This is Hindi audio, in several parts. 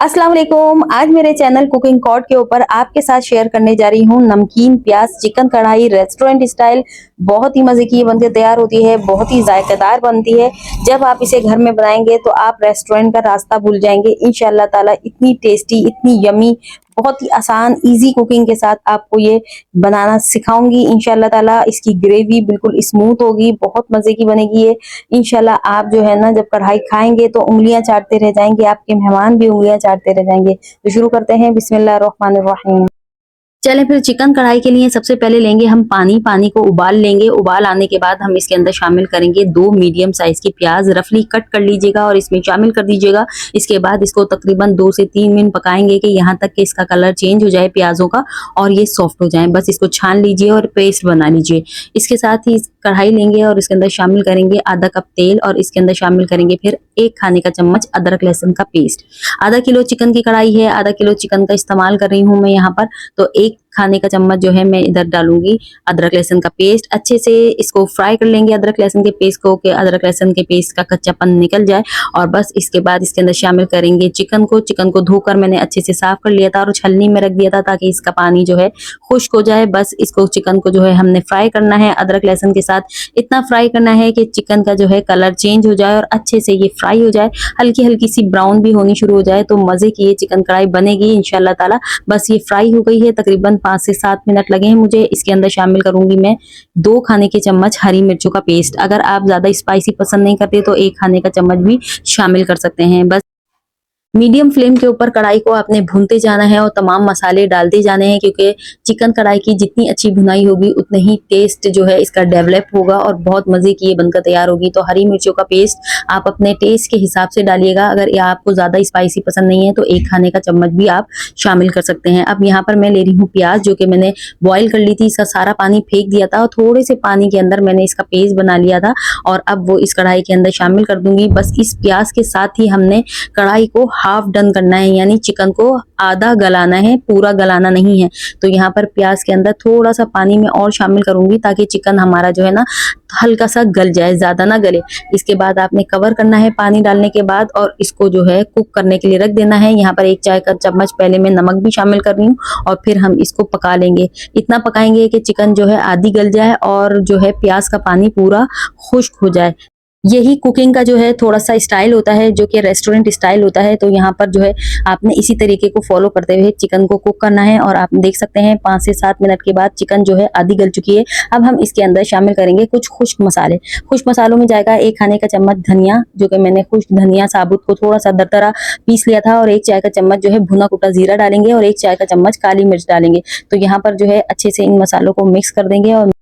अस्सलाम वालेकुम। आज मेरे चैनल कुकिंग कॉड के ऊपर आपके साथ शेयर करने जा रही हूँ नमकीन प्याज चिकन कढ़ाई रेस्टोरेंट स्टाइल। बहुत ही मजे की ये बनकर तैयार होती है, बहुत ही जायकेदार बनती है। जब आप इसे घर में बनाएंगे तो आप रेस्टोरेंट का रास्ता भूल जाएंगे इंशाल्लाह ताला। इतनी टेस्टी, इतनी यमी, बहुत ही आसान इजी कुकिंग के साथ आपको ये बनाना सिखाऊंगी इंशाल्लाह ताला। इसकी ग्रेवी बिल्कुल स्मूथ होगी, बहुत मजे की बनेगी ये इंशाल्लाह। आप जो है ना जब कढ़ाई खाएंगे तो उंगलियां चाटते रह जाएंगे, आपके मेहमान भी उंगलियां चाटते रह जाएंगे। तो शुरू करते हैं, बिस्मिल्लाह रहमानिर रहीम। चलें फिर चिकन कढ़ाई के लिए सबसे पहले लेंगे हम पानी को उबाल लेंगे। उबाल आने के बाद हम इसके अंदर शामिल करेंगे 2 मीडियम साइज की प्याज, रफली कट कर लीजिएगा और इसमें शामिल कर दीजिएगा। इसके बाद इसको तकरीबन 2 से 3 मिनट पकाएंगे कि यहाँ तक कि इसका कलर चेंज हो जाए प्याजों का और ये सॉफ्ट हो जाए। बस इसको छान लीजिए और पेस्ट बना लीजिए। इसके साथ ही कढ़ाई लेंगे और इसके अंदर शामिल करेंगे आधा कप तेल और इसके अंदर शामिल करेंगे फिर 1 खाने का चम्मच अदरक लहसुन का पेस्ट। आधा किलो चिकन की कढ़ाई है, आधा किलो चिकन का इस्तेमाल कर रही हूँ मैं यहाँ पर। तो 1 खाने का चम्मच जो है मैं इधर डालूंगी अदरक लहसुन का पेस्ट। अच्छे से इसको फ्राई कर लेंगे अदरक लहसुन के पेस्ट को, कि अदरक लहसुन के पेस्ट का कच्चापन निकल जाए। और बस इसके बाद इसके अंदर शामिल करेंगे चिकन को। चिकन को धोकर मैंने अच्छे से साफ कर लिया था और छलनी में रख दिया था ताकि इसका पानी जो है खुश्क हो जाए। बस इसको चिकन को जो है हमने फ्राई करना है अदरक लहसुन के साथ। इतना फ्राई करना है कि चिकन का जो है कलर चेंज हो जाए और अच्छे से ये फ्राई हो जाए, हल्की हल्की सी ब्राउन भी होनी शुरू हो जाए। तो मजे की ये चिकन कढ़ाई बनेगी इंशाल्लाह ताला। बस ये फ्राई हो गई है, तकरीबन 5 से 7 मिनट लगे हैं मुझे। इसके अंदर शामिल करूंगी मैं 2 खाने के चम्मच हरी मिर्चों का पेस्ट। अगर आप ज्यादा स्पाइसी पसंद नहीं करते तो 1 खाने का चम्मच भी शामिल कर सकते हैं। बस मीडियम फ्लेम के ऊपर कढ़ाई को आपने भूनते जाना है और तमाम मसाले डालते जाने हैं, क्योंकि चिकन कढ़ाई की जितनी अच्छी भुनाई होगी उतनी ही टेस्ट जो है इसका डेवलप होगा और बहुत मजे की ये बनकर तैयार होगी। तो हरी मिर्चों का पेस्ट आप अपने टेस्ट के हिसाब से डालिएगा। अगर ये आपको ज्यादा स्पाइसी पसंद नहीं है तो 1 खाने का चम्मच भी आप शामिल कर सकते हैं। अब यहाँ पर मैं ले रही हूँ प्याज, जो कि मैंने बॉईल कर ली थी, इसका सारा पानी फेंक दिया था और थोड़े से पानी के अंदर मैंने इसका पेस्ट बना लिया था और अब वो इस कढ़ाई के अंदर शामिल कर दूंगी। बस इस प्याज के साथ ही हमने कढ़ाई को हाफ डन करना है, यानी चिकन को आधा गलाना है, पूरा गलाना नहीं है। तो यहाँ पर प्याज के अंदर थोड़ा सा पानी में और शामिल करूंगी ताकि चिकन हमारा जो है ना हल्का सा गल जाए, ज्यादा ना गले। इसके बाद आपने कवर करना है पानी डालने के बाद और इसको जो है कुक करने के लिए रख देना है। यहाँ पर 1 चाय का चम्मच पहले मैं नमक भी शामिल कर रही हूँ और फिर हम इसको पका लेंगे। इतना पकाएंगे कि चिकन जो है आधी गल जाए और जो है प्याज का पानी पूरा खुश्क हो जाए। यही कुकिंग का जो है थोड़ा सा स्टाइल होता है, जो कि रेस्टोरेंट स्टाइल होता है। तो यहाँ पर जो है आपने इसी तरीके को फॉलो करते हुए चिकन को कुक करना है। और आप देख सकते हैं 5 से 7 मिनट के बाद चिकन जो है आधी गल चुकी है। अब हम इसके अंदर शामिल करेंगे कुछ खुश्क मसाले। खुश्क मसालों में जाएगा 1 खाने का चम्मच धनिया, जो कि मैंने खुश्क धनिया साबुत को थोड़ा सा दरदरा पीस लिया था, और 1 चाय का चम्मच जो है भुना कुटा जीरा डालेंगे और 1 चाय का चम्मच काली मिर्च डालेंगे। तो यहाँ पर जो है अच्छे से इन मसालों को मिक्स कर देंगे। और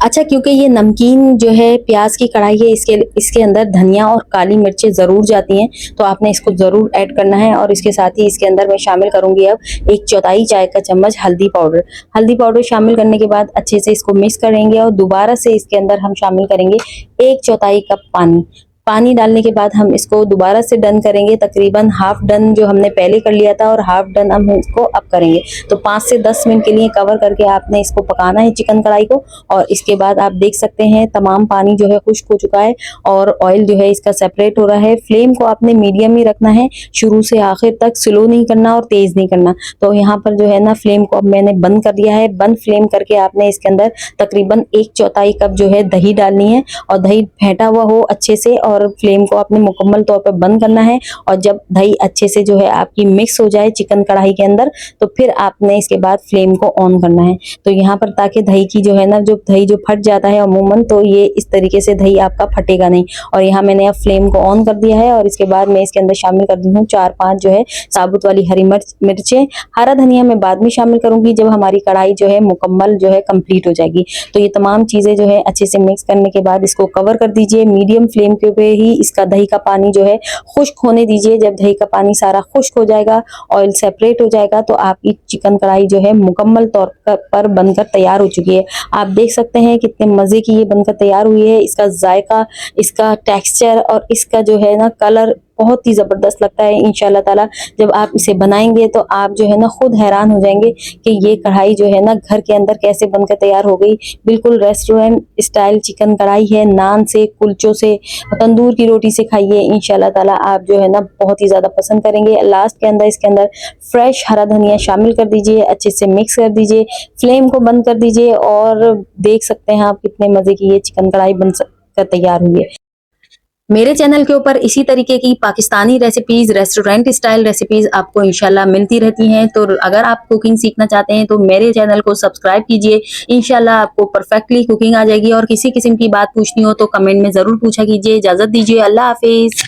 अच्छा, क्योंकि ये नमकीन जो है प्याज की कढ़ाई है, इसके अंदर धनिया और काली मिर्चें जरूर जाती हैं, तो आपने इसको जरूर ऐड करना है। और इसके साथ ही इसके अंदर मैं शामिल करूंगी अब 1/4 चाय का चम्मच हल्दी पाउडर। हल्दी पाउडर शामिल करने के बाद अच्छे से इसको मिक्स करेंगे और दोबारा से इसके अंदर हम शामिल करेंगे 1/4 कप पानी। पानी डालने के बाद हम इसको दोबारा से डन करेंगे, तकरीबन हाफ डन जो हमने पहले कर लिया था और हाफ डन हम इसको अब करेंगे। तो 5 से 10 मिनट के लिए कवर करके आपने इसको पकाना है चिकन कढ़ाई को। और इसके बाद आप देख सकते हैं तमाम पानी जो है खुश्क हो चुका है और ऑयल जो है इसका सेपरेट हो रहा है। फ्लेम को आपने मीडियम ही रखना है, शुरू से आखिर तक, स्लो नहीं करना और तेज नहीं करना। तो यहाँ पर जो है ना फ्लेम को अब मैंने बंद कर दिया है। बंद फ्लेम करके आपने इसके अंदर तकरीबन 1/4 कप जो है दही डालनी है और दही फेंटा हुआ हो अच्छे से, और फ्लेम को आपने मुकम्मल तौर पर बंद करना है। और जब दही अच्छे से जो है आपकी मिक्स हो जाए चिकन कढ़ाई के अंदर, तो फिर आपने इसके बाद फ्लेम को ऑन करना है। तो यहाँ पर ताकि दही की जो है ना, जो दही जो फट जाता है अमूमन, तो ये इस तरीके से दही आपका फटेगा नहीं। और यहाँ मैंने अब फ्लेम को ऑन कर दिया है और इसके बाद मैं इसके अंदर शामिल कर दी हूँ 4-5 जो है साबुत वाली हरी मिर्चें। हरा धनिया मैं बाद में शामिल करूंगी जब हमारी कढ़ाई जो है मुकम्मल जो है कंप्लीट हो जाएगी। तो ये तमाम चीजें जो है अच्छे से मिक्स करने के बाद इसको कवर कर दीजिए। मीडियम फ्लेम के ऊपर ही इसका दही का पानी जो है खुश्क होने दीजिए। जब दही का पानी सारा खुश्क हो जाएगा, ऑयल सेपरेट हो जाएगा, तो आपकी चिकन कढ़ाई जो है मुकम्मल तौर पर बनकर तैयार हो चुकी है। आप देख सकते हैं कितने मजे की ये बनकर तैयार हुई है। इसका जायका, इसका टेक्सचर और इसका जो है ना कलर बहुत ही ज़बरदस्त लगता है। इंशाल्लाह ताला जब आप इसे बनाएंगे तो आप जो है ना खुद हैरान हो जाएंगे कि ये कढ़ाई जो है ना घर के अंदर कैसे बनकर तैयार हो गई। बिल्कुल रेस्टोरेंट स्टाइल चिकन कढ़ाई है। नान से, कुलचों से, तंदूर की रोटी से खाइए, इंशाल्लाह ताला आप जो है ना बहुत ही ज़्यादा पसंद करेंगे। लास्ट के अंदर इसके अंदर फ्रेश हरा धनिया शामिल कर दीजिए, अच्छे से मिक्स कर दीजिए, फ्लेम को बंद कर दीजिए और देख सकते हैं आप कितने मज़े की ये चिकन कढ़ाई कर तैयार हुई है। मेरे चैनल के ऊपर इसी तरीके की Pakistani recipes, restaurant style recipes आपको इंशाल्लाह मिलती रहती हैं। तो अगर आप कुकिंग सीखना चाहते हैं तो मेरे चैनल को सब्सक्राइब कीजिए। इंशाल्लाह आपको परफेक्टली कुकिंग आ जाएगी। और किसी किस्म की बात पूछनी हो तो कमेंट में जरूर पूछा कीजिए। इजाजत दीजिए, अल्लाह हाफिज।